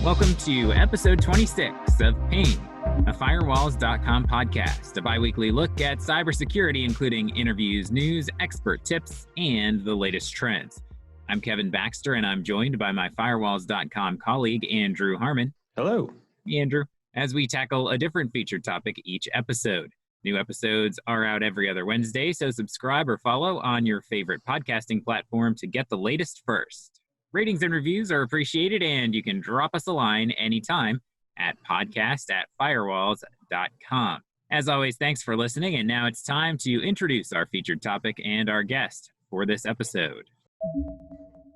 Welcome to episode 26 of Ping, a Firewalls.com podcast, a bi-weekly look at cybersecurity, including interviews, news, expert tips, and the latest trends. I'm Kevin Baxter, and I'm joined by my Firewalls.com colleague, Andrew Harmon. Hello. Andrew, as we tackle a different featured topic each episode. New episodes are out every other Wednesday, so subscribe or follow on your favorite podcasting platform to get the latest first. Ratings and reviews are appreciated, and you can drop us a line anytime at podcast@firewalls.com. As always, thanks for listening, and now it's time to introduce our featured topic and our guest for this episode.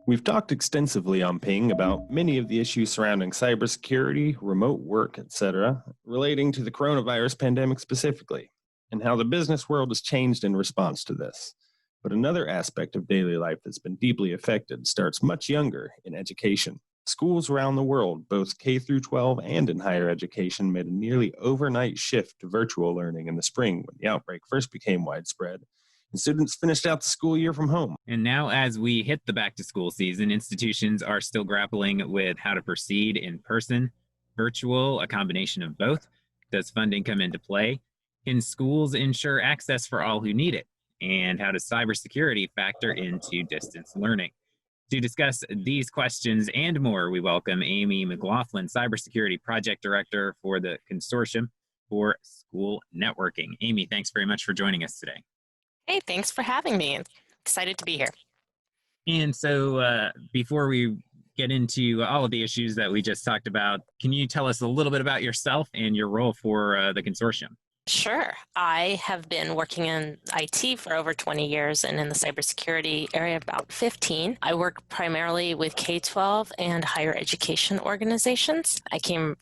We've talked extensively on Ping about many of the issues surrounding cybersecurity, remote work, etc., relating to the coronavirus pandemic specifically, and how the business world has changed in response to this. But another aspect of daily life that's been deeply affected starts much younger in education. Schools around the world, both K through 12 and in higher education, made a nearly overnight shift to virtual learning in the spring when the outbreak first became widespread, and students finished out the school year from home. And now, as we hit the back-to-school season, institutions are still grappling with how to proceed in person, virtual, a combination of both. Does funding come into play? Can schools ensure access for all who need it? And how does cybersecurity factor into distance learning? To discuss these questions and more, we welcome Amy McLaughlin, Cybersecurity Project Director for the Consortium for School Networking. Amy, thanks very much for joining us today. Hey, thanks for having me. I'm excited to be here. And so before we get into all of the issues that we just talked about, can you tell us a little bit about yourself and your role for the consortium? Sure. I have been working in IT for over 20 years and in the cybersecurity area about 15. I work primarily with K-12 and higher education organizations. I came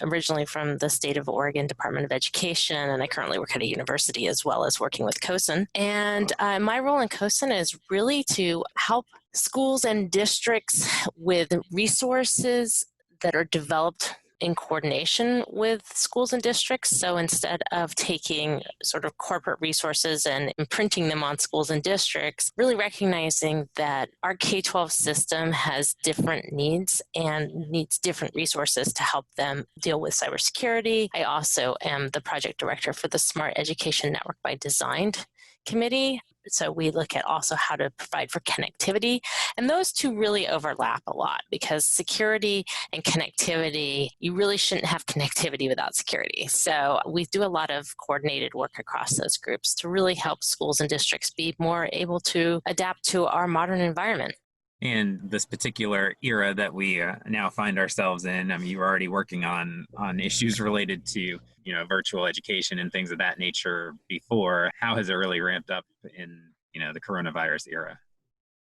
originally from the state of Oregon Department of Education, and I currently work at a university as well as working with COSIN. And my role in COSIN is really to help schools and districts with resources that are developed in coordination with schools and districts. So instead of taking sort of corporate resources and imprinting them on schools and districts, really recognizing that our K-12 system has different needs and needs different resources to help them deal with cybersecurity. I also am the project director for the Smart Education Network by Design committee. So we look at also how to provide for connectivity. And those two really overlap a lot because security and connectivity, you really shouldn't have connectivity without security. So we do a lot of coordinated work across those groups to really help schools and districts be more able to adapt to our modern environment. In this particular era that we now find ourselves in, I mean, you were already working on issues related to, virtual education and things of that nature before. How has it really ramped up in, the coronavirus era?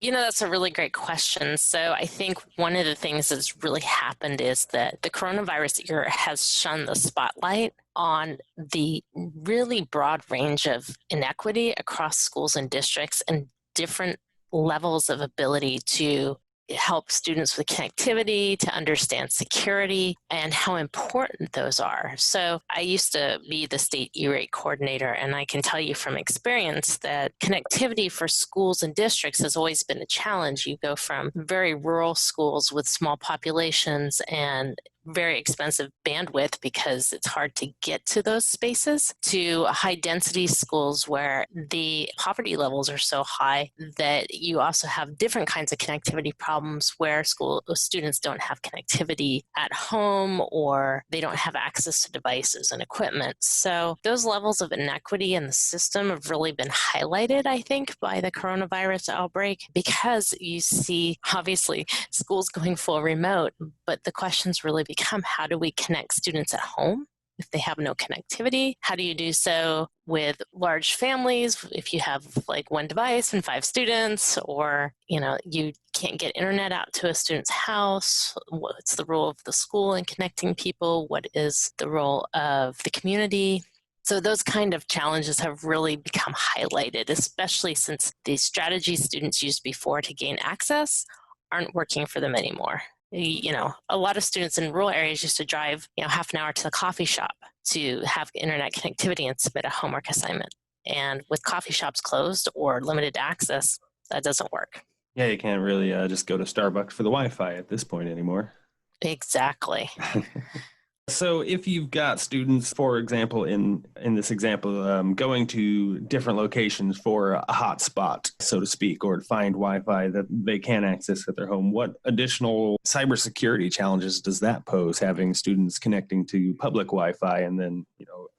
That's a really great question. So I think one of the things that's really happened is that the coronavirus era has shone the spotlight on the really broad range of inequity across schools and districts and different levels of ability to help students with connectivity, to understand security, and how important those are. So I used to be the state E-rate coordinator, and I can tell you from experience that connectivity for schools and districts has always been a challenge. You go from very rural schools with small populations and very expensive bandwidth because it's hard to get to those spaces, to high density schools where the poverty levels are so high that you also have different kinds of connectivity problems where school students don't have connectivity at home or they don't have access to devices and equipment. So those levels of inequity in the system have really been highlighted, I think, by the coronavirus outbreak because you see obviously schools going full remote, but the questions really become, how do we connect students at home if they have no connectivity? How do you do so with large families if you have like one device and 5 students, or you can't get internet out to a student's house? What's the role of the school in connecting people? What is the role of the community? So those kind of challenges have really become highlighted, especially since the strategies students used before to gain access aren't working for them anymore. A lot of students in rural areas used to drive, half an hour to the coffee shop to have internet connectivity and submit a homework assignment. And with coffee shops closed or limited access, that doesn't work. Yeah, you can't really just go to Starbucks for the Wi-Fi at this point anymore. Exactly. So if you've got students, for example, in this example, going to different locations for a hotspot, so to speak, or to find Wi-Fi that they can access at their home, what additional cybersecurity challenges does that pose, having students connecting to public Wi-Fi and then,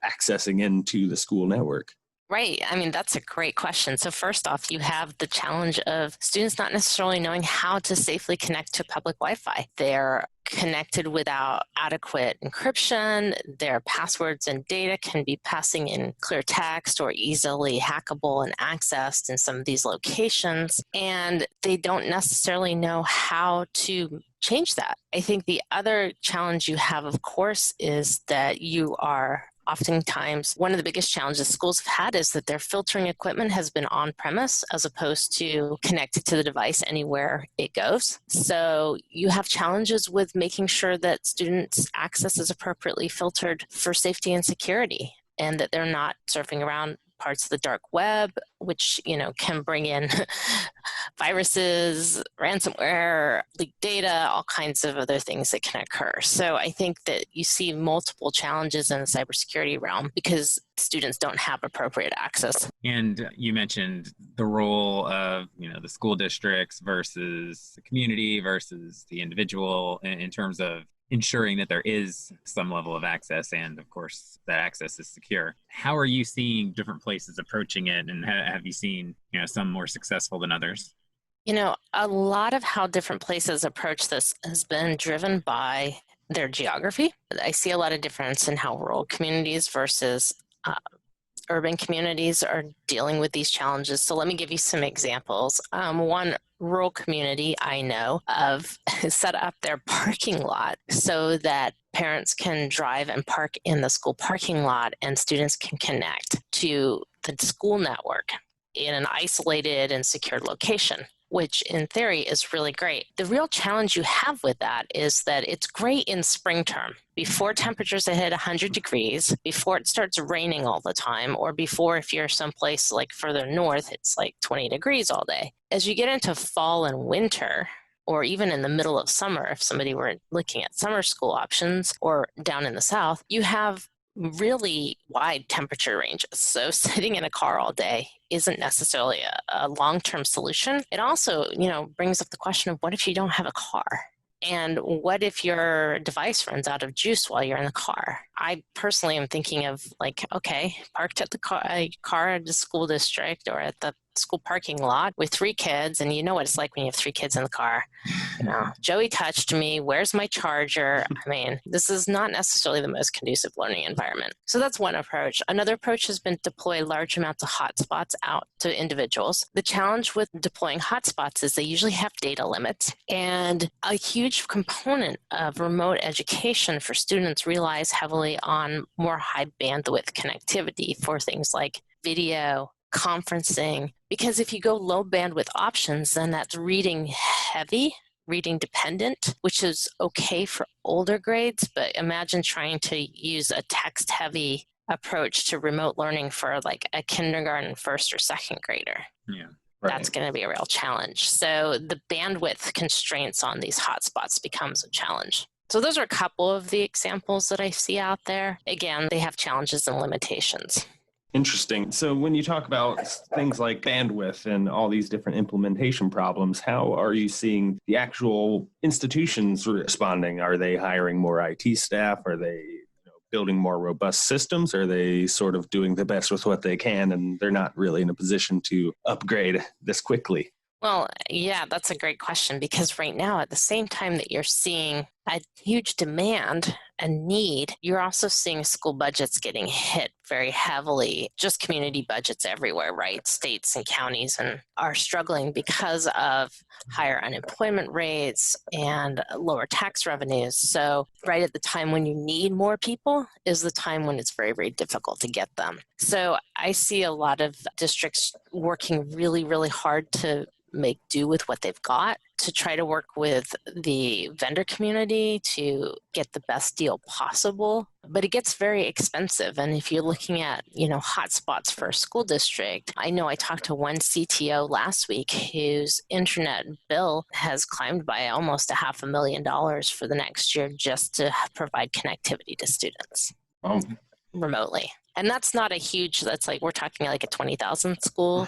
accessing into the school network? Right. I mean, that's a great question. So, first off, you have the challenge of students not necessarily knowing how to safely connect to public Wi Fi. They're connected without adequate encryption. Their passwords and data can be passing in clear text or easily hackable and accessed in some of these locations. And they don't necessarily know how to change that. I think the other challenge you have, of course, is that you are oftentimes, one of the biggest challenges schools have had is that their filtering equipment has been on premise as opposed to connected to the device anywhere it goes. So you have challenges with making sure that students' access is appropriately filtered for safety and security, and that they're not surfing around parts of the dark web, which can bring in viruses, ransomware, leaked data, all kinds of other things that can occur. So I think that you see multiple challenges in the cybersecurity realm because students don't have appropriate access. And you mentioned the role of the school districts versus the community versus the individual in terms of ensuring that there is some level of access and, of course, that access is secure. How are you seeing different places approaching it, and have you seen some more successful than others? A lot of how different places approach this has been driven by their geography. I see a lot of difference in how rural communities versus urban communities are dealing with these challenges. So let me give you some examples. One rural community I know of set up their parking lot so that parents can drive and park in the school parking lot and students can connect to the school network in an isolated and secured location, which in theory is really great. The real challenge you have with that is that it's great in spring term, before temperatures hit 100 degrees, before it starts raining all the time, or before, if you're someplace like further north, it's like 20 degrees all day. As you get into fall and winter, or even in the middle of summer, if somebody were looking at summer school options, or down in the south, you have really wide temperature ranges. So sitting in a car all day isn't necessarily a long-term solution. It also, brings up the question of what if you don't have a car? And what if your device runs out of juice while you're in the car? I personally am thinking of parked at the car at the school district or at the school parking lot with 3 kids, and you know what it's like when you have 3 kids in the car. Joey touched me. Where's my charger? I mean, this is not necessarily the most conducive learning environment. So that's one approach. Another approach has been to deploy large amounts of hotspots out to individuals. The challenge with deploying hotspots is they usually have data limits, and a huge component of remote education for students relies heavily on more high bandwidth connectivity for things like video, conferencing, because if you go low bandwidth options, then that's reading heavy, reading dependent, which is okay for older grades, but imagine trying to use a text heavy approach to remote learning for like a kindergarten first or second grader. Yeah. Right. That's going to be a real challenge. So the bandwidth constraints on these hotspots becomes a challenge. So those are a couple of the examples that I see out there. Again, they have challenges and limitations. Interesting. So when you talk about things like bandwidth and all these different implementation problems, how are you seeing the actual institutions responding? Are they hiring more IT staff? Are they building more robust systems? Are they sort of doing the best with what they can and they're not really in a position to upgrade this quickly? Well, yeah, that's a great question, because right now, at the same time that you're seeing a huge demand and need, you're also seeing school budgets getting hit very heavily, just community budgets everywhere, right? States and counties and are struggling because of higher unemployment rates and lower tax revenues. So right at the time when you need more people is the time when it's very, very difficult to get them. So I see a lot of districts working really, really hard to make do with what they've got to try to work with the vendor community to get the best deal possible. But it gets very expensive. And if you're looking at, hotspots for a school district, I know I talked to one CTO last week whose internet bill has climbed by almost $500,000 for the next year just to provide connectivity to students remotely. And that's not a huge, we're talking like a 20,000 school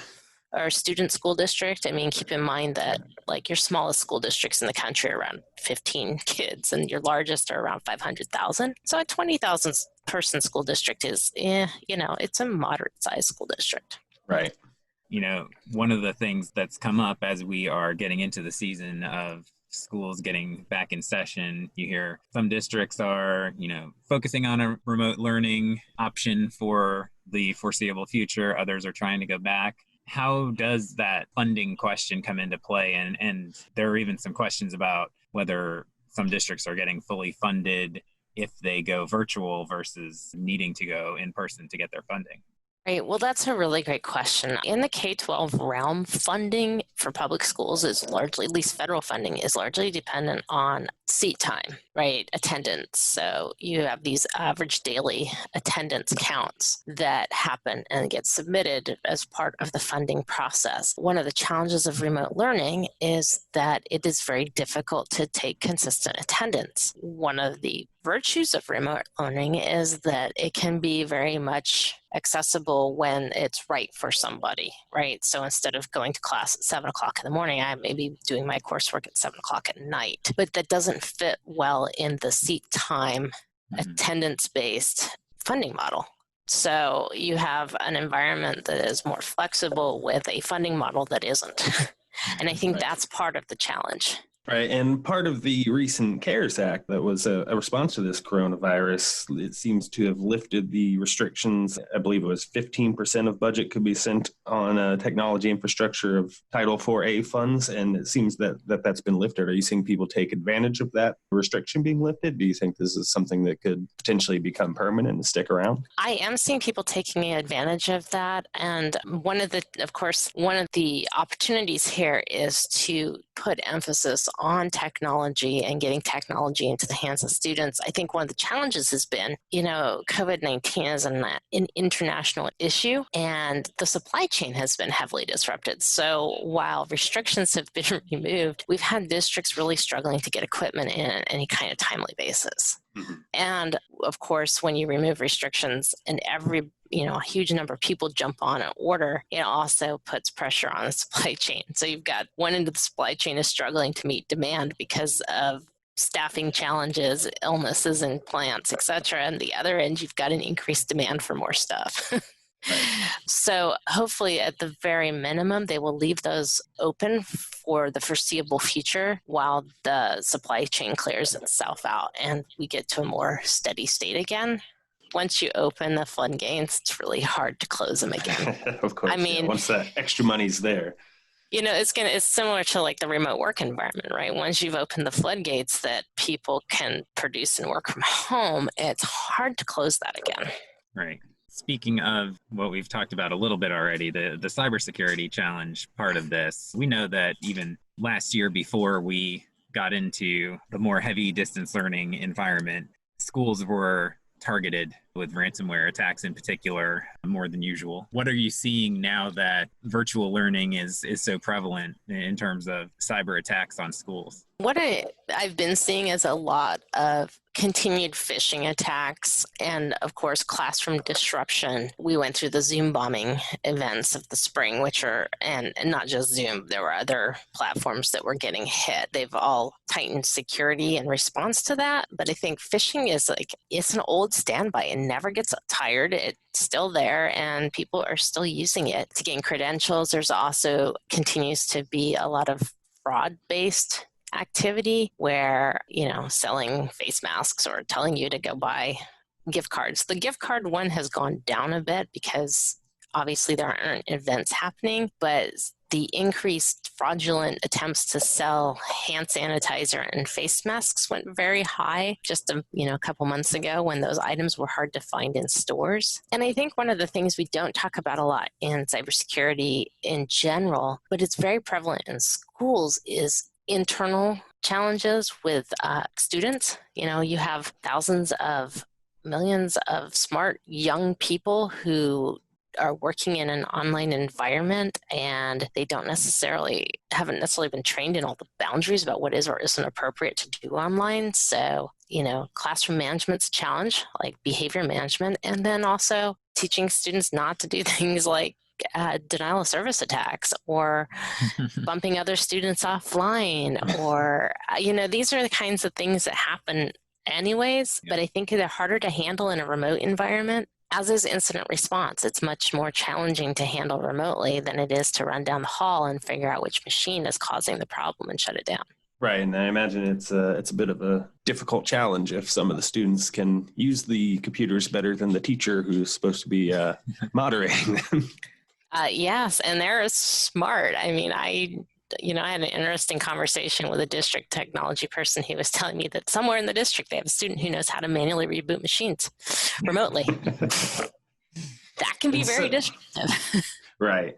or student school district. I mean, keep in mind that your smallest school districts in the country are around 15 kids and your largest are around 500,000. So a 20,000 person school district is, it's a moderate sized school district. Right. One of the things that's come up as we are getting into the season of schools getting back in session, you hear some districts are, focusing on a remote learning option for the foreseeable future. Others are trying to go back. How does that funding question come into play? And there are even some questions about whether some districts are getting fully funded if they go virtual versus needing to go in person to get their funding. Right. Well, that's a really great question. In the K-12 realm, funding for public schools is largely, at least federal funding, is largely dependent on seat time, right? Attendance. So you have these average daily attendance counts that happen and get submitted as part of the funding process. One of the challenges of remote learning is that it is very difficult to take consistent attendance. One of the virtues of remote learning is that it can be very much accessible when it's right for somebody, right? So instead of going to class at 7 o'clock in the morning, I may be doing my coursework at 7 o'clock at night. But that doesn't fit well in the seat time, attendance-based funding model. So you have an environment that is more flexible with a funding model that isn't. And I think that's part of the challenge. Right. And part of the recent CARES Act that was a response to this coronavirus, it seems to have lifted the restrictions. I believe it was 15% of budget could be sent on technology infrastructure of Title IV-A funds. And it seems that that's been lifted. Are you seeing people take advantage of that restriction being lifted? Do you think this is something that could potentially become permanent and stick around? I am seeing people taking advantage of that. And one of the opportunities here is to put emphasis on technology and getting technology into the hands of students. I think one of the challenges has been, COVID-19 is an international issue and the supply chain has been heavily disrupted. So while restrictions have been removed, we've had districts really struggling to get equipment in any kind of timely basis. Mm-hmm. And of course, when you remove restrictions and a huge number of people jump on an order, it also puts pressure on the supply chain. So you've got one end of the supply chain is struggling to meet demand because of staffing challenges, illnesses in plants, et cetera. And the other end, you've got an increased demand for more stuff. So hopefully at the very minimum, they will leave those open for the foreseeable future while the supply chain clears itself out and we get to a more steady state again. Once you open the floodgates, it's really hard to close them again. Of course. I mean, once that extra money's there. It's similar to like the remote work environment, right? Once you've opened the floodgates that people can produce and work from home, it's hard to close that again. Right. Speaking of what we've talked about a little bit already, the cybersecurity challenge part of this, we know that even last year before we got into the more heavy distance learning environment, schools were targeted with ransomware attacks in particular more than usual. What are you seeing now that virtual learning is so prevalent in terms of cyber attacks on schools? What I've been seeing is a lot of continued phishing attacks and, of course, classroom disruption. We went through the Zoom bombing events of the spring, and not just Zoom, there were other platforms that were getting hit. They've all tightened security in response to that. But I think phishing it's an old standby. It never gets tired. It's still there and people are still using it to gain credentials. There's also continues to be a lot of fraud-based activity where, selling face masks or telling you to go buy gift cards. The gift card one has gone down a bit because obviously there aren't events happening, but the increased fraudulent attempts to sell hand sanitizer and face masks went very high just a couple months ago when those items were hard to find in stores. And I think one of the things we don't talk about a lot in cybersecurity in general, but it's very prevalent in schools, is internal challenges with students. You have millions of smart young people who are working in an online environment, and they haven't necessarily been trained in all the boundaries about what is or isn't appropriate to do online. So, classroom management's a challenge, like behavior management, and then also teaching students not to do things like denial of service attacks or bumping other students offline, or, these are the kinds of things that happen anyways, but I think they're harder to handle in a remote environment. As is incident response, it's much more challenging to handle remotely than it is to run down the hall and figure out which machine is causing the problem and shut it down. Right, and I imagine it's a bit of a difficult challenge if some of the students can use the computers better than the teacher who's supposed to be moderating them. Yes, and they're smart. I mean, I had an interesting conversation with a district technology person. He was telling me that somewhere in the district, they have a student who knows how to manually reboot machines remotely. That can be very disruptive. Right.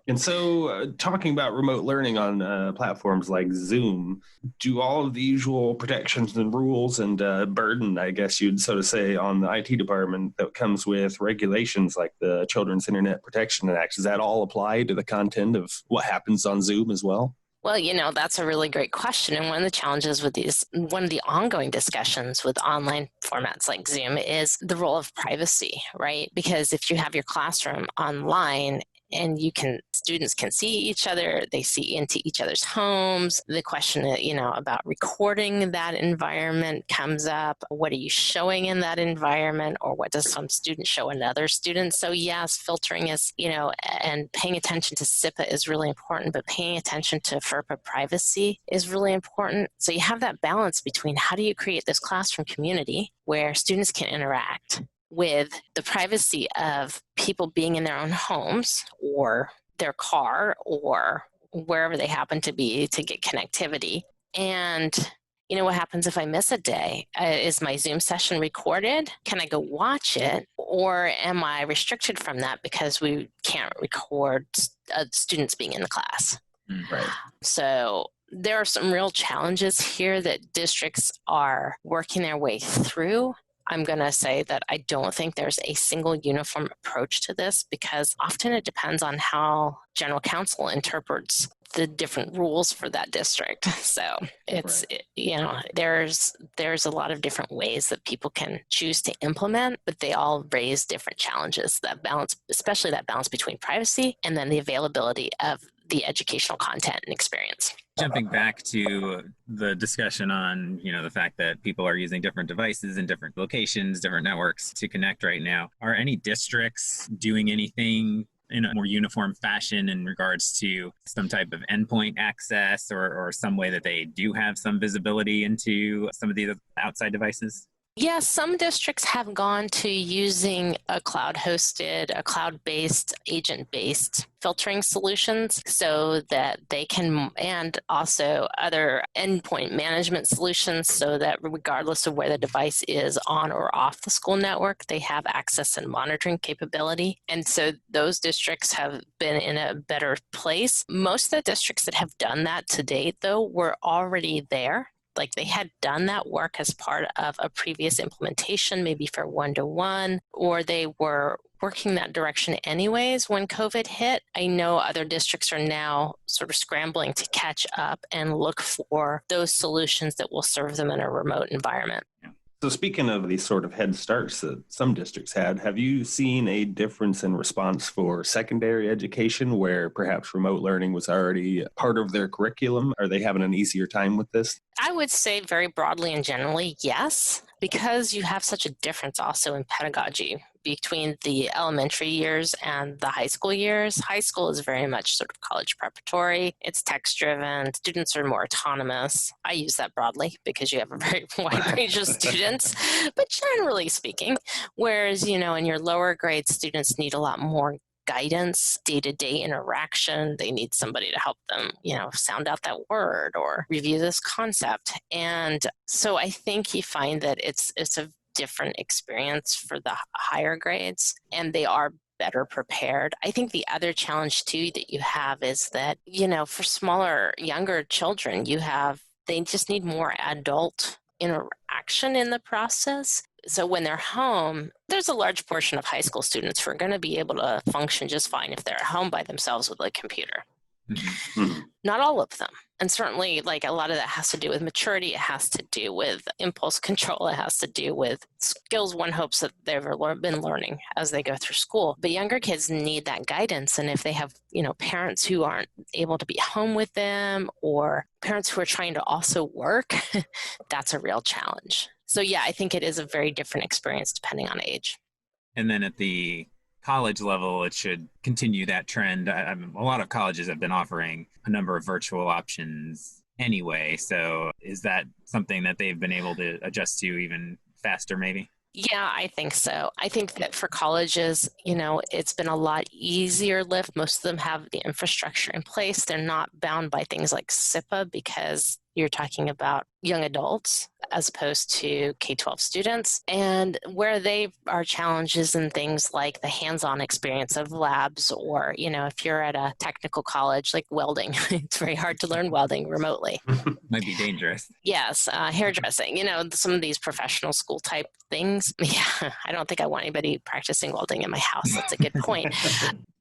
And so talking about remote learning on platforms like Zoom, do all of the usual protections and rules and burden, I guess you'd sort of say, on the IT department that comes with regulations like the Children's Internet Protection Act, does that all apply to the content of what happens on Zoom as well? Well, that's a really great question. And one of the challenges with one of the ongoing discussions with online formats like Zoom is the role of privacy, right? Because if you have your classroom online, and students can see each other, they see into each other's homes. The question, about recording that environment comes up. What are you showing in that environment, or what does some student show another student? So yes, filtering is, and paying attention to SIPA is really important, but paying attention to FERPA privacy is really important. So you have that balance between how do you create this classroom community where students can interact with the privacy of people being in their own homes or their car or wherever they happen to be to get connectivity. And, what happens if I miss a day? Is my Zoom session recorded? Can I go watch it? Or am I restricted from that because we can't record students being in the class? Right. So there are some real challenges here that districts are working their way through. I'm going to say that I don't think there's a single uniform approach to this, because often it depends on how general counsel interprets the different rules for that district. So it's, there's a lot of different ways that people can choose to implement, but they all raise different challenges. That balance, especially that balance between privacy and then the availability of the educational content and experience. Jumping back to the discussion on, the fact that people are using different devices in different locations, different networks to connect right now, are any districts doing anything in a more uniform fashion in regards to some type of endpoint access or some way that they do have some visibility into some of these outside devices? Yes, some districts have gone to using a cloud-based, agent-based filtering solutions so that they can, and also other endpoint management solutions so that regardless of where the device is on or off the school network, they have access and monitoring capability. And so those districts have been in a better place. Most of the districts that have done that to date, though, were already there. Like they had done that work as part of a previous implementation, maybe for one-to-one, or they were working that direction anyways when COVID hit. I know other districts are now sort of scrambling to catch up and look for those solutions that will serve them in a remote environment. So speaking of these sort of head starts that some districts had, have you seen a difference in response for secondary education where perhaps remote learning was already part of their curriculum? Are they having an easier time with this? I would say very broadly and generally, yes, because you have such a difference also in pedagogy between the elementary years and the high school years. High school is very much sort of college preparatory. It's text-driven. Students are more autonomous. I use that broadly because you have a very wide range of students, but generally speaking, whereas, in your lower grade, students need a lot more guidance, day-to-day interaction. They need somebody to help them, sound out that word or review this concept. And so I think you find that it's a different experience for the higher grades, and they are better prepared. I think the other challenge too that you have is that, for smaller, younger children, they just need more adult interaction in the process. So when they're home, there's a large portion of high school students who are going to be able to function just fine if they're at home by themselves with a computer. Mm-hmm. Not all of them. And certainly, like, a lot of that has to do with maturity. It has to do with impulse control. It has to do with skills one hopes that they've been learning as they go through school. But younger kids need that guidance. And if they have, parents who aren't able to be home with them, or parents who are trying to also work, that's a real challenge. So yeah, I think it is a very different experience depending on age. And then at the college level, it should continue that trend. A lot of colleges have been offering a number of virtual options anyway. So is that something that they've been able to adjust to even faster, maybe? Yeah, I think so. I think that for colleges, it's been a lot easier lift. Most of them have the infrastructure in place. They're not bound by things like SIPA because you're talking about young adults as opposed to K-12 students. And where they are challenges in things like the hands-on experience of labs, or, if you're at a technical college like welding, it's very hard to learn welding remotely. Might be dangerous. Yes, hairdressing, some of these professional school type things. Yeah, I don't think I want anybody practicing welding in my house. That's a good point.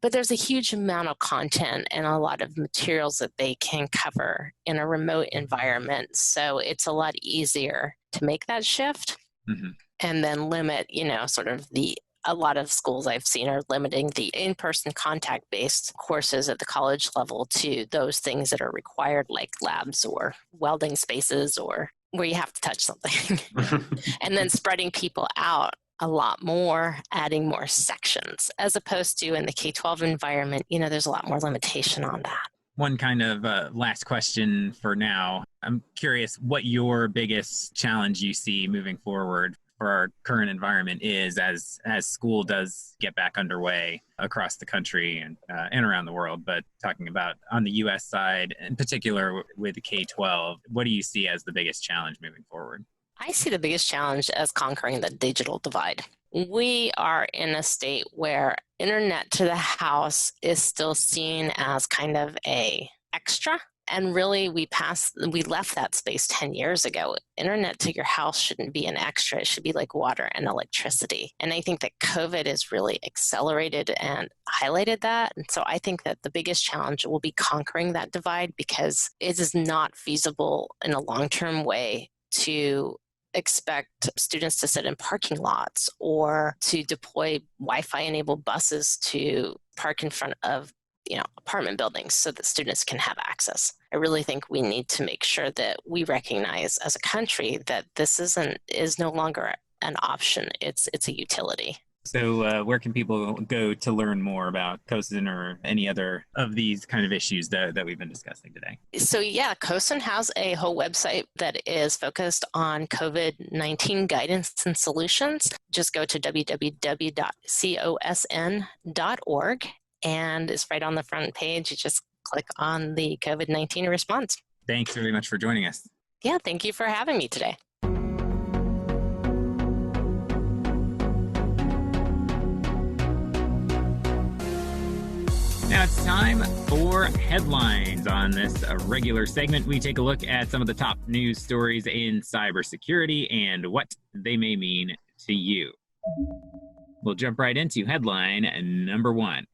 But there's a huge amount of content and a lot of materials that they can cover in a remote environment. So it's a lot easier to make that shift and then limit, a lot of schools I've seen are limiting the in-person contact-based courses at the college level to those things that are required, like labs or welding spaces, or where you have to touch something. And then spreading people out a lot more, adding more sections, as opposed to in the K-12 environment, there's a lot more limitation on that. One kind of last question for now. I'm curious what your biggest challenge you see moving forward for our current environment is as school does get back underway across the country and around the world. But talking about on the U.S. side, in particular with the K-12, what do you see as the biggest challenge moving forward? I see the biggest challenge as conquering the digital divide. We are in a state where internet to the house is still seen as kind of a extra. And really, we left that space 10 years ago. Internet to your house shouldn't be an extra. It should be like water and electricity. And I think that COVID has really accelerated and highlighted that. And so I think that the biggest challenge will be conquering that divide, because it is not feasible in a long-term way to expect students to sit in parking lots or to deploy Wi-Fi enabled buses to park in front of apartment buildings so that students can have access. I really think we need to make sure that we recognize as a country that this is no longer an option. It's a utility. So where can people go to learn more about COSIN or any other of these kind of issues that we've been discussing today? So yeah, COSIN has a whole website that is focused on COVID-19 guidance and solutions. Just go to www.cosin.org, and it's right on the front page. You just click on the COVID-19 response. Thanks very much for joining us. Yeah, thank you for having me today. Now it's time for headlines. On this regular segment, we take a look at some of the top news stories in cybersecurity and what they may mean to you. We'll jump right into headline number 1.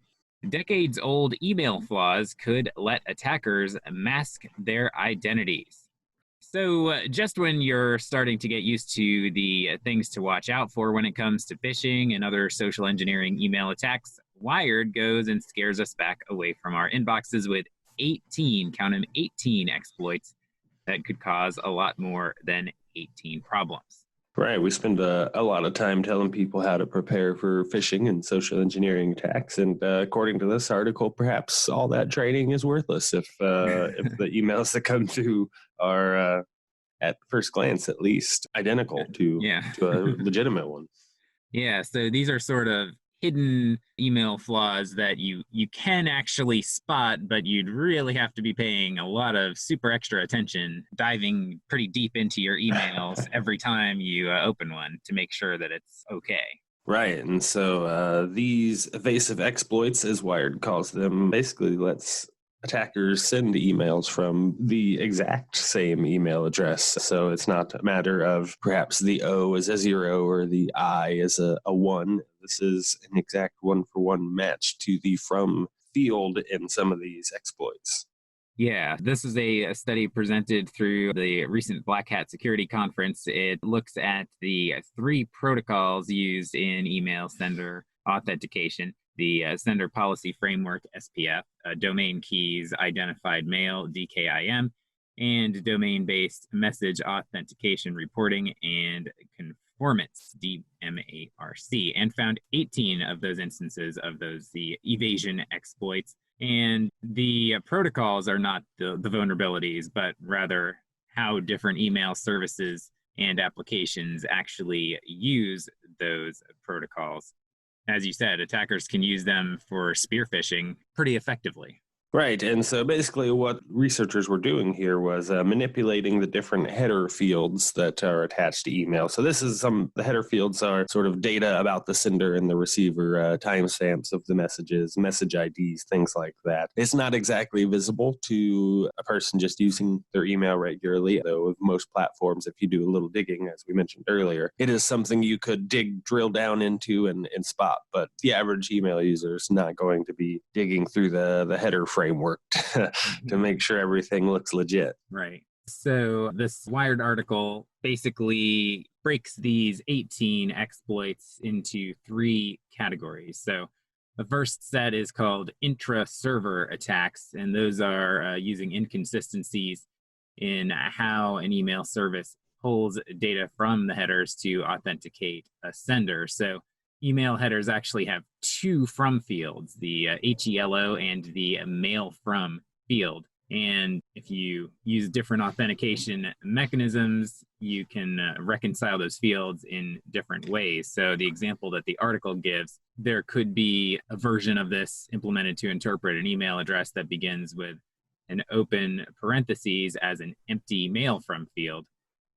Decades-old email flaws could let attackers mask their identities. So just when you're starting to get used to the things to watch out for when it comes to phishing and other social engineering email attacks, Wired goes and scares us back away from our inboxes with 18, count them, 18 exploits that could cause a lot more than 18 problems. Right. We spend a lot of time telling people how to prepare for phishing and social engineering attacks. And according to this article, perhaps all that training is worthless if the emails that come to are, at first glance at least, identical to a legitimate one. Yeah. So these are sort of hidden email flaws that you can actually spot, but you'd really have to be paying a lot of super extra attention, diving pretty deep into your emails every time you open one to make sure that it's okay. Right. And so these evasive exploits, as Wired calls them, basically lets attackers send emails from the exact same email address. So it's not a matter of perhaps the O is a 0 or the I is a 1. This is an exact one-for-one match to the from field in some of these exploits. Yeah, this is a study presented through the recent Black Hat Security Conference. It looks at the three protocols used in email sender authentication: the Sender Policy Framework, SPF, Domain Keys Identified Mail, DKIM, and Domain-Based Message Authentication Reporting and Conformance, DMARC, and found 18 of those instances of the evasion exploits. And the protocols are not the vulnerabilities, but rather how different email services and applications actually use those protocols. As you said, attackers can use them for spear phishing pretty effectively. Right. And so basically what researchers were doing here was manipulating the different header fields that are attached to email. So the header fields are sort of data about the sender and the receiver, timestamps of the messages, message IDs, things like that. It's not exactly visible to a person just using their email regularly, though with most platforms, if you do a little digging, as we mentioned earlier, it is something you could drill down into and spot. But the average email user is not going to be digging through the header framework to make sure everything looks legit. Right. So this Wired article basically breaks these 18 exploits into three categories. So the first set is called intra-server attacks, and those are using inconsistencies in how an email service pulls data from the headers to authenticate a sender. So email headers actually have two from fields, the HELO and the mail from field. And if you use different authentication mechanisms, you can reconcile those fields in different ways. So the example that the article gives, there could be a version of this implemented to interpret an email address that begins with an open parentheses as an empty mail from field,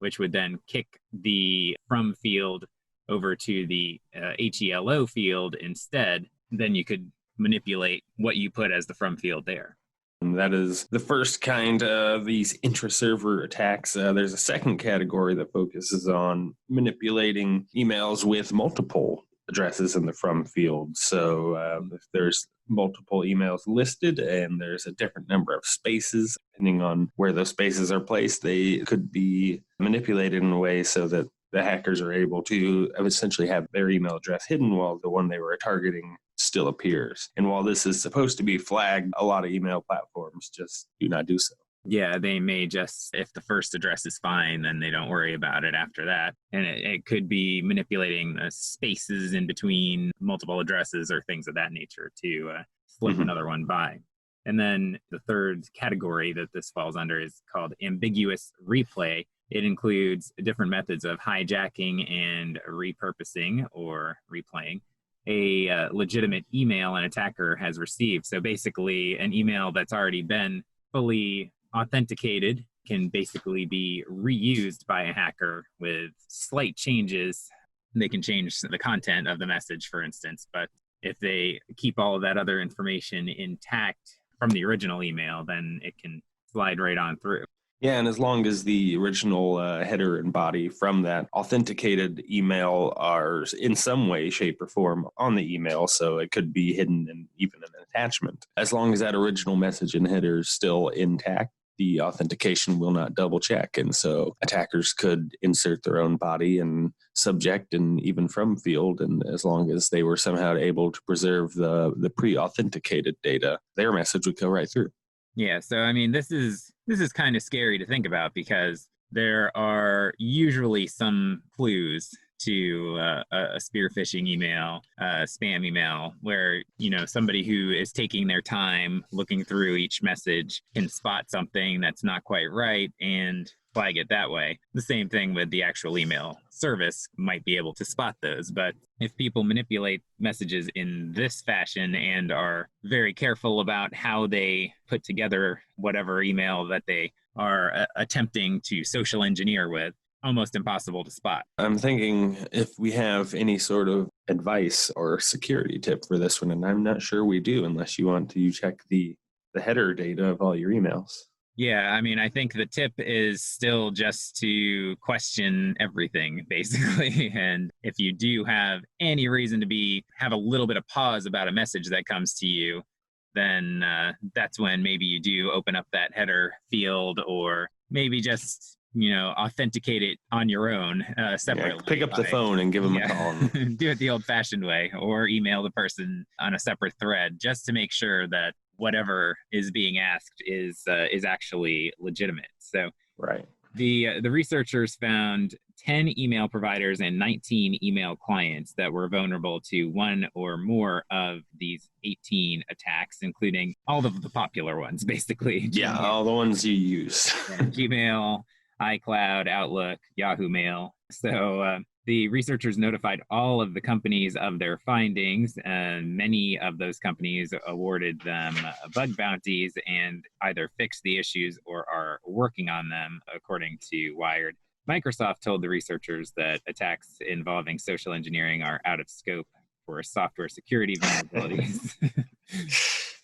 which would then kick the from field over to the HELO field instead. Then you could manipulate what you put as the from field there. And that is the first kind of these intra-server attacks. There's a second category that focuses on manipulating emails with multiple addresses in the from field. So if there's multiple emails listed and there's a different number of spaces, depending on where those spaces are placed, they could be manipulated in a way so that the hackers are able to essentially have their email address hidden while the one they were targeting still appears. And while this is supposed to be flagged, a lot of email platforms just do not do so. Yeah, they may just, if the first address is fine, then they don't worry about it after that. And it could be manipulating the spaces in between multiple addresses or things of that nature to slip another one by. And then the third category that this falls under is called ambiguous replay. It includes different methods of hijacking and repurposing or replaying a legitimate email an attacker has received. So basically, an email that's already been fully authenticated can basically be reused by a hacker with slight changes. They can change the content of the message, for instance, but if they keep all of that other information intact from the original email, then it can slide right on through. Yeah, and as long as the original header and body from that authenticated email are in some way, shape, or form on the email, so it could be hidden in even an attachment. As long as that original message and header is still intact, the authentication will not double check. And so attackers could insert their own body and subject and even from field. And as long as they were somehow able to preserve the pre-authenticated data, their message would go right through. Yeah, so I mean, this is kind of scary to think about because there are usually some clues to a spear phishing email, spam email, where somebody who is taking their time looking through each message can spot something that's not quite right and flag it that way. The same thing with the actual email service might be able to spot those. But if people manipulate messages in this fashion and are very careful about how they put together whatever email that they are attempting to social engineer with, almost impossible to spot. I'm thinking if we have any sort of advice or security tip for this one, and I'm not sure we do unless you want to check the header data of all your emails. Yeah, I mean, I think the tip is still just to question everything, basically. And if you do have any reason to have a little bit of pause about a message that comes to you, then that's when maybe you do open up that header field, or maybe just authenticate it on your own separately. Yeah, pick up the phone and give them a call. Do it the old-fashioned way, or email the person on a separate thread, just to make sure that whatever is being asked is actually legitimate. So right. The researchers found 10 email providers and 19 email clients that were vulnerable to one or more of these 18 attacks, including all of the popular ones, basically. Yeah, all the ones you use. Gmail, iCloud, Outlook, Yahoo Mail. So the researchers notified all of the companies of their findings, and many of those companies awarded them bug bounties and either fixed the issues or are working on them, according to Wired. Microsoft told the researchers that attacks involving social engineering are out of scope for software security vulnerabilities.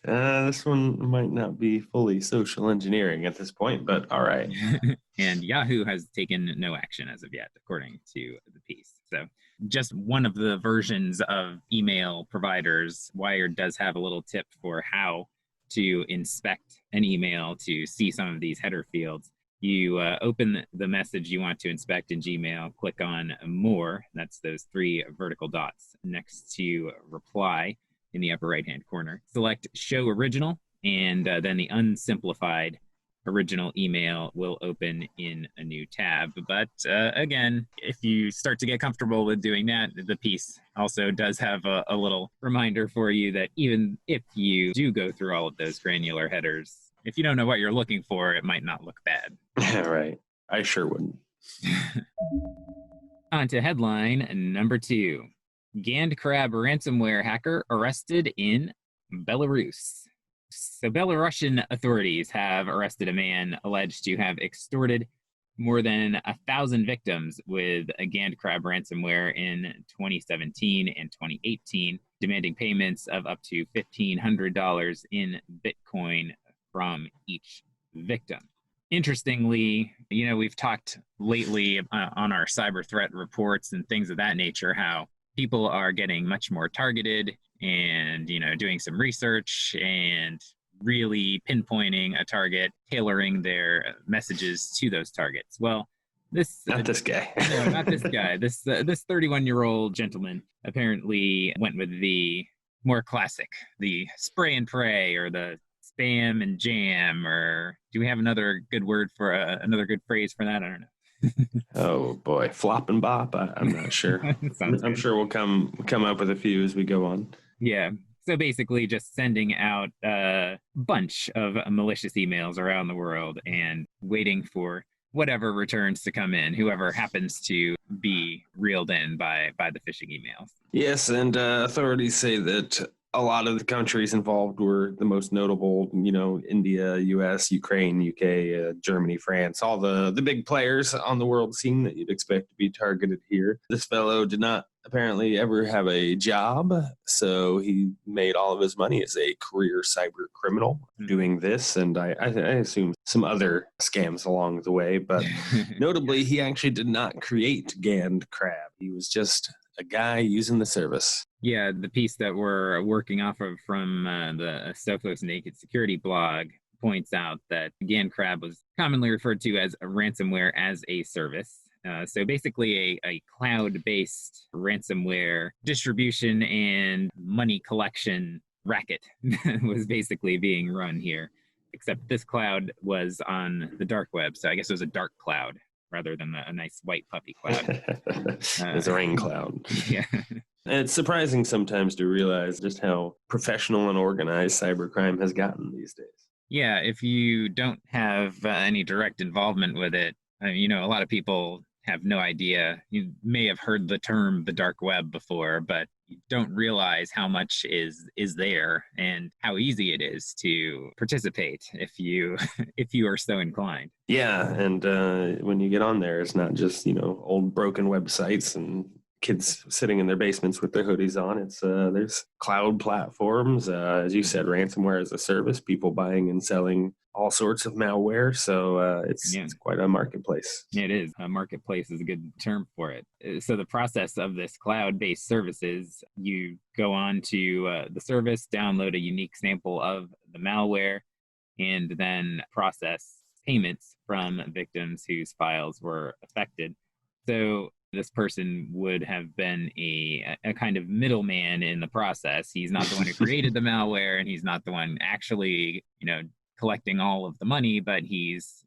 This one might not be fully social engineering at this point, but all right. And Yahoo has taken no action as of yet, according to the piece. So just one of the versions of email providers. Wired does have a little tip for how to inspect an email to see some of these header fields. You open the message you want to inspect in Gmail, click on More. That's those 3 vertical dots next to Reply in the upper right-hand corner. Select Show Original, and then the unsimplified original email will open in a new tab. But again, if you start to get comfortable with doing that, the piece also does have a little reminder for you that even if you do go through all of those granular headers, if you don't know what you're looking for, it might not look bad. Right. I sure wouldn't. On to headline number 2. GandCrab ransomware hacker arrested in Belarus. So Belarusian authorities have arrested a man alleged to have extorted more than 1,000 victims with a GandCrab ransomware in 2017 and 2018, demanding payments of up to $1,500 in Bitcoin from each victim. Interestingly, we've talked lately on our cyber threat reports and things of that nature, how people are getting much more targeted and, doing some research and really pinpointing a target, tailoring their messages to those targets. Well, not this guy. No, not this guy. This 31-year-old gentleman apparently went with the more classic, the spray and pray, or the spam and jam, or do we have another good word for another good phrase for that? I don't know. Oh boy, flop and bop. I'm not sure. I'm sure we'll come up with a few as we go on. Yeah. So basically just sending out a bunch of malicious emails around the world and waiting for whatever returns to come in, whoever happens to be reeled in by the phishing emails. Yes, and authorities say that a lot of the countries involved were the most notable, India, US, Ukraine, UK, Germany, France, all the big players on the world scene that you'd expect to be targeted here. This fellow did not apparently ever have a job, so he made all of his money as a career cyber criminal doing this, and I assume some other scams along the way, but notably, he actually did not create GandCrab. He was just a guy using the service. Yeah, the piece that we're working off of from the Sophos Naked Security blog points out that GandCrab was commonly referred to as a ransomware as a service. So basically a cloud-based ransomware distribution and money collection racket was basically being run here, except this cloud was on the dark web. So I guess it was a dark cloud rather than a nice white puffy cloud. It's a rain cloud. Yeah. It's surprising sometimes to realize just how professional and organized cybercrime has gotten these days. Yeah, if you don't have any direct involvement with it, a lot of people have no idea. You may have heard the term the dark web before, but you don't realize how much is there and how easy it is to participate if you if you are so inclined. Yeah, and when you get on there, it's not just old broken websites and kids sitting in their basements with their hoodies on. It's there's cloud platforms, as you said, ransomware as a service, people buying and selling all sorts of malware. So it's quite a marketplace. It is. A marketplace is a good term for it. So the process of this cloud-based services, you go on to the service, download a unique sample of the malware, and then process payments from victims whose files were affected. So this person would have been a kind of middleman in the process. He's not the one who created the malware, and he's not the one actually, collecting all of the money, but he's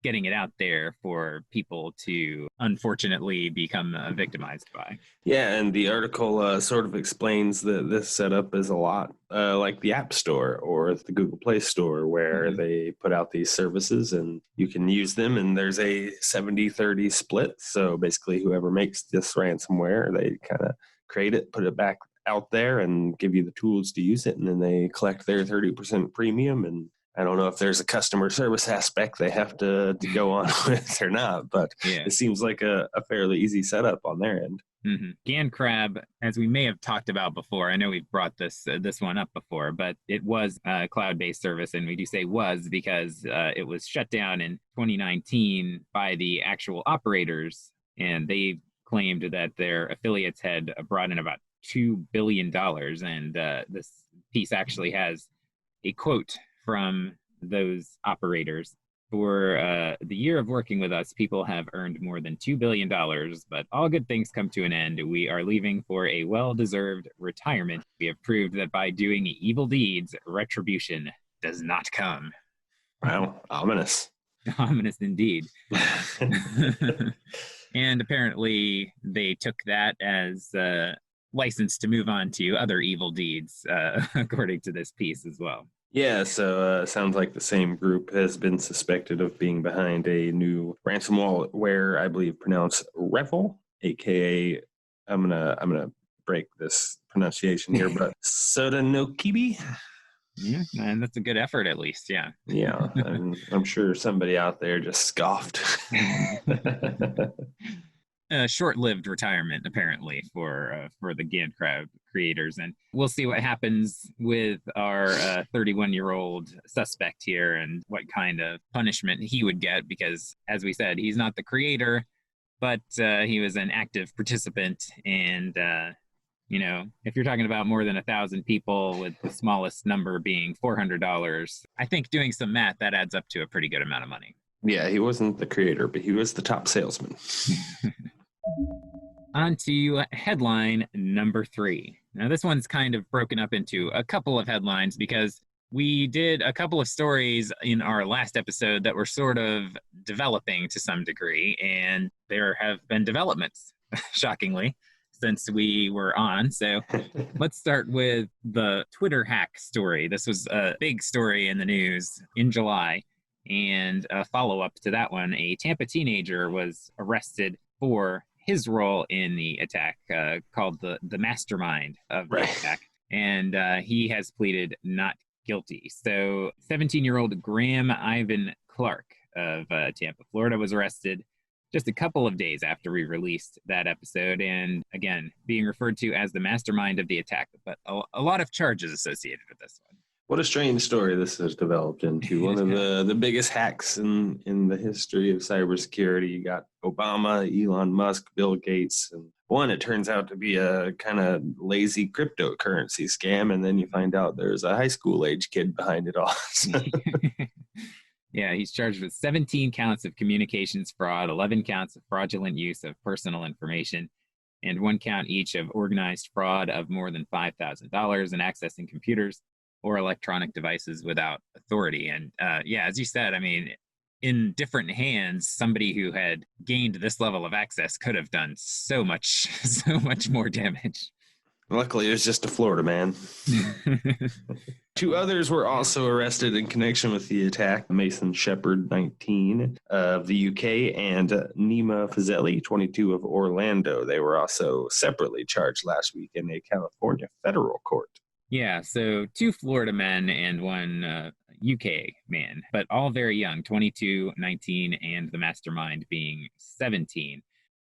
getting it out there for people to unfortunately become victimized by. Yeah, and the article sort of explains that this setup is a lot like the App Store or the Google Play Store, where they put out these services and you can use them, and there's a 70-30 split. So basically, whoever makes this ransomware, they kind of create it, put it back out there, and give you the tools to use it, and then they collect their 30% premium. And I don't know if there's a customer service aspect they have to go on with or not, but it seems like a fairly easy setup on their end. GandCrab, as we may have talked about before, I know we've brought this one up before, but it was a cloud-based service, and we do say was because it was shut down in 2019 by the actual operators, and they claimed that their affiliates had brought in about $2 billion, and this piece actually has a quote from those operators. For the year of working with us, people have earned more than $2 billion, but all good things come to an end. We are leaving for a well-deserved retirement. We have proved that by doing evil deeds, retribution does not come. Wow, ominous. Ominous indeed. And apparently they took that as license to move on to other evil deeds, according to this piece as well. Yeah, so sounds like the same group has been suspected of being behind a new ransomware, I believe pronounced Revel, aka I'm gonna break this pronunciation here, but Sodanokibi. Yeah, and that's a good effort at least. Yeah. Yeah, I'm sure somebody out there just scoffed. A short-lived retirement, apparently, for the GandCrab creators, and we'll see what happens with our 31-year-old suspect here and what kind of punishment he would get, because, as we said, he's not the creator, but he was an active participant, and if you're talking about more than 1,000 people, with the smallest number being $400, I think doing some math, that adds up to a pretty good amount of money. Yeah, he wasn't the creator, but he was the top salesman. On to headline number 3. Now, this one's kind of broken up into a couple of headlines because we did a couple of stories in our last episode that were sort of developing to some degree, and there have been developments, shockingly, since we were on. So let's start with the Twitter hack story. This was a big story in the news in July. And a follow-up to that one, a Tampa teenager was arrested for his role in the attack, called the Mastermind of the attack. And he has pleaded not guilty. So 17-year-old Graham Ivan Clark of Tampa, Florida, was arrested just a couple of days after we released that episode. And again, being referred to as the mastermind of the attack, but a lot of charges associated with this one. What a strange story this has developed into. One of the biggest hacks in the history of cybersecurity. You got Obama, Elon Musk, Bill Gates, and one, it turns out to be a kind of lazy cryptocurrency scam, and then you find out there's a high school age kid behind it all. Yeah, he's charged with 17 counts of communications fraud, 11 counts of fraudulent use of personal information, and 1 count each of organized fraud of more than $5,000 in accessing computers or electronic devices without authority. And as you said, I mean, in different hands, somebody who had gained this level of access could have done so much more damage. Luckily, it was just a Florida man. 2 others were also arrested in connection with the attack. Mason Shepard, 19, of the UK, and Nima Fazeli, 22, of Orlando. They were also separately charged last week in a California federal court. Yeah, so 2 Florida men and 1 UK man, but all very young, 22, 19, and the mastermind being 17.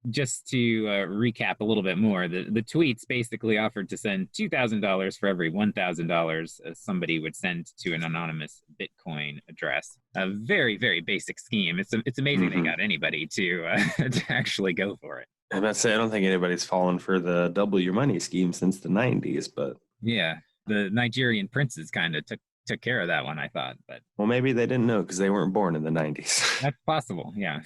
Just to recap a little bit more, the tweets basically offered to send $2,000 for every $1,000 somebody would send to an anonymous Bitcoin address. A very, very basic scheme. It's amazing they got anybody to actually go for it. I'm about to say, I don't think anybody's fallen for the double your money scheme since the 90s, but... Yeah, the Nigerian princes kind of took care of that one, I thought. But well, maybe they didn't know because they weren't born in the 90s. That's possible, yeah.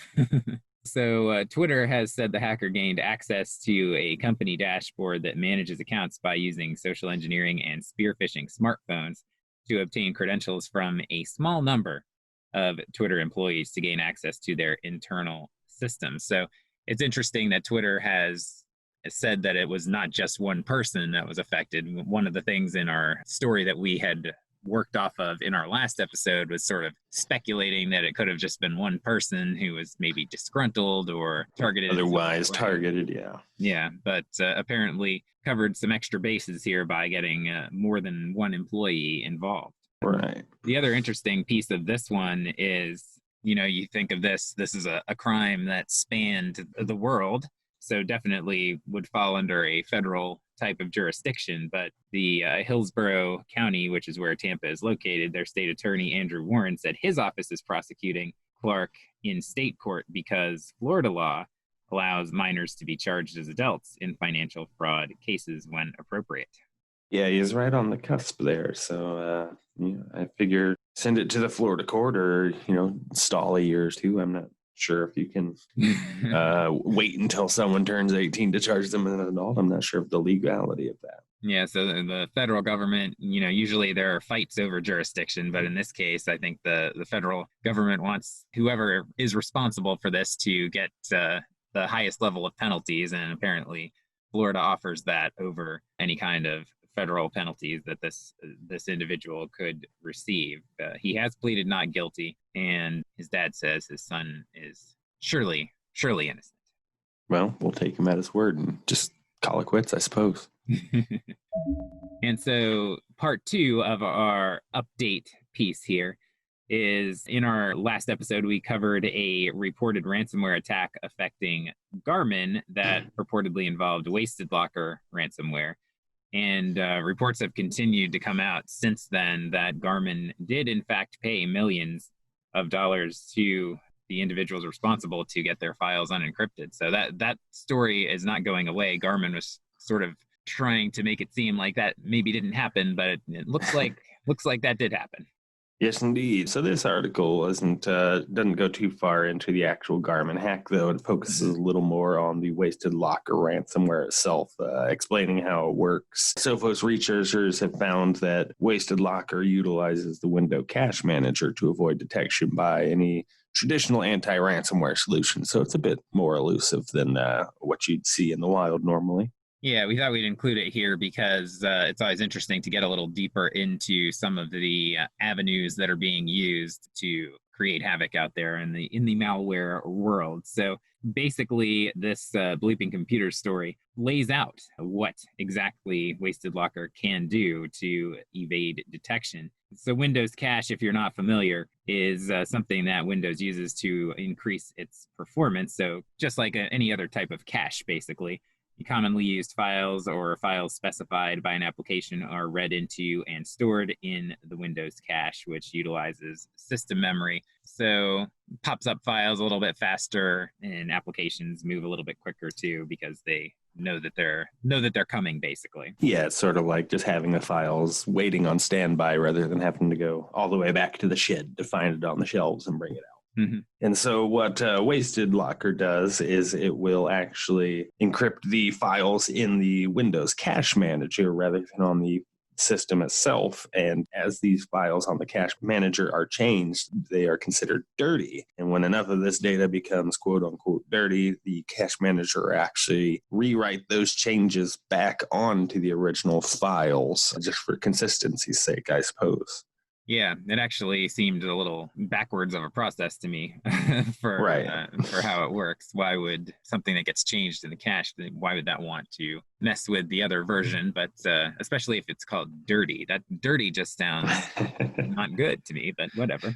So Twitter has said the hacker gained access to a company dashboard that manages accounts by using social engineering and spear phishing smartphones to obtain credentials from a small number of Twitter employees to gain access to their internal systems. So it's interesting that Twitter has said that it was not just one person that was affected. One of the things in our story that we had worked off of in our last episode was sort of speculating that it could have just been one person who was maybe disgruntled or targeted. Otherwise targeted, yeah. Yeah, but apparently covered some extra bases here by getting more than one employee involved. Right. The other interesting piece of this one is, you think of this is a crime that spanned the world. So definitely would fall under a federal type of jurisdiction. But the Hillsborough County, which is where Tampa is located, their state attorney, Andrew Warren, said his office is prosecuting Clark in state court because Florida law allows minors to be charged as adults in financial fraud cases when appropriate. Yeah, he's right on the cusp there. So I figure send it to the Florida court or, stall a year or two. I'm not sure if you can wait until someone turns 18 to charge them as an adult. I'm not sure of the legality of that. Yeah, so the federal government, usually there are fights over jurisdiction, but in this case, I think the federal government wants whoever is responsible for this to get the highest level of penalties, and apparently Florida offers that over any kind of federal penalties that this individual could receive. He has pleaded not guilty, and his dad says his son is surely innocent. Well, we'll take him at his word and just call it quits, I suppose. And so part 2 of our update piece here is, in our last episode, we covered a reported ransomware attack affecting Garmin that purportedly involved WastedLocker Ransomware. And reports have continued to come out since then that Garmin did, in fact, pay millions of dollars to the individuals responsible to get their files unencrypted. So that story is not going away. Garmin was sort of trying to make it seem like that maybe didn't happen, but it looks like that did happen. Yes, indeed. So this article doesn't go too far into the actual Garmin hack, though. It focuses a little more on the WastedLocker ransomware itself, explaining how it works. Sophos researchers have found that WastedLocker utilizes the window cache manager to avoid detection by any traditional anti-ransomware solution. So it's a bit more elusive than what you'd see in the wild normally. Yeah, we thought we'd include it here because it's always interesting to get a little deeper into some of the avenues that are being used to create havoc out there in the malware world. So basically, this Bleeping Computer story lays out what exactly WastedLocker can do to evade detection. So Windows Cache, if you're not familiar, is something that Windows uses to increase its performance. So just like any other type of cache, basically. Commonly used files or files specified by an application are read into and stored in the Windows cache, which utilizes system memory. So pops up files a little bit faster, and applications move a little bit quicker too because they know that they're coming, basically. Yeah, it's sort of like just having the files waiting on standby rather than having to go all the way back to the shed to find it on the shelves and bring it out. Mm-hmm. And so what WastedLocker does is it will actually encrypt the files in the Windows Cache Manager rather than on the system itself. And as these files on the cache manager are changed, they are considered dirty. And when enough of this data becomes quote unquote dirty, the cache manager actually rewrite those changes back onto the original files, just for consistency's sake, I suppose. Yeah, it actually seemed a little backwards of a process to me for how it works. Why would something that gets changed in the cache, why would that want to mess with the other version? But especially if it's called dirty. That dirty just sounds not good to me, but whatever.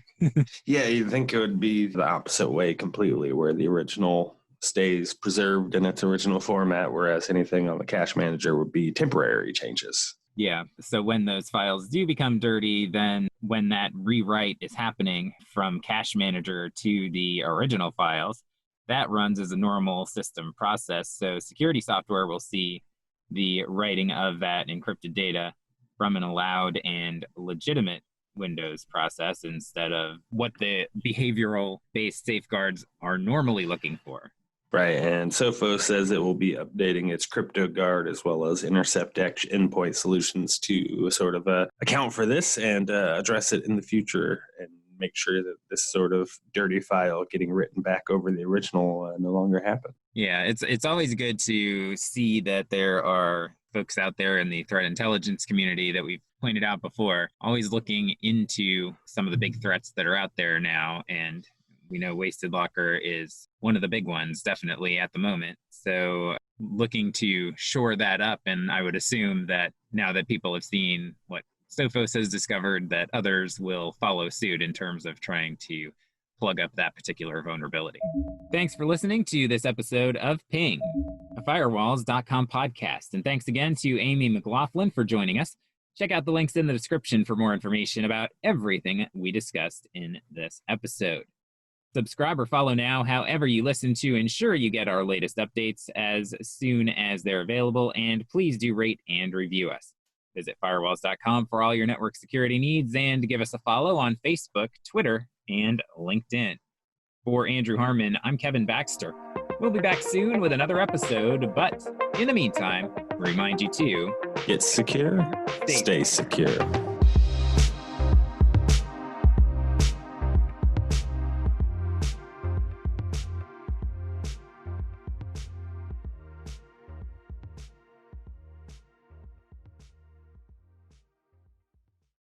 Yeah, you'd think it would be the opposite way completely, where the original stays preserved in its original format, whereas anything on the cache manager would be temporary changes. Yeah. So when those files do become dirty, then when that rewrite is happening from cache manager to the original files, that runs as a normal system process. So security software will see the writing of that encrypted data from an allowed and legitimate Windows process instead of what the behavioral-based safeguards are normally looking for. Right, and Sophos says it will be updating its CryptoGuard as well as InterceptX endpoint solutions to sort of account for this and address it in the future and make sure that this sort of dirty file getting written back over the original no longer happen. Yeah, it's always good to see that there are folks out there in the threat intelligence community that we've pointed out before, always looking into some of the big threats that are out there now. And we know WastedLocker is one of the big ones, definitely at the moment. So looking to shore that up. And I would assume that now that people have seen what Sophos has discovered, that others will follow suit in terms of trying to plug up that particular vulnerability. Thanks for listening to this episode of Ping, a Firewalls.com podcast. And thanks again to Amy McLaughlin for joining us. Check out the links in the description for more information about everything we discussed in this episode. Subscribe or follow now however you listen to ensure you get our latest updates as soon as they're available, and please do rate and review us. Visit Firewalls.com for all your network security needs and give us a follow on Facebook, Twitter, and LinkedIn. For Andrew Harmon, I'm Kevin Baxter. We'll be back soon with another episode, but in the meantime, remind you to get secure, stay secure.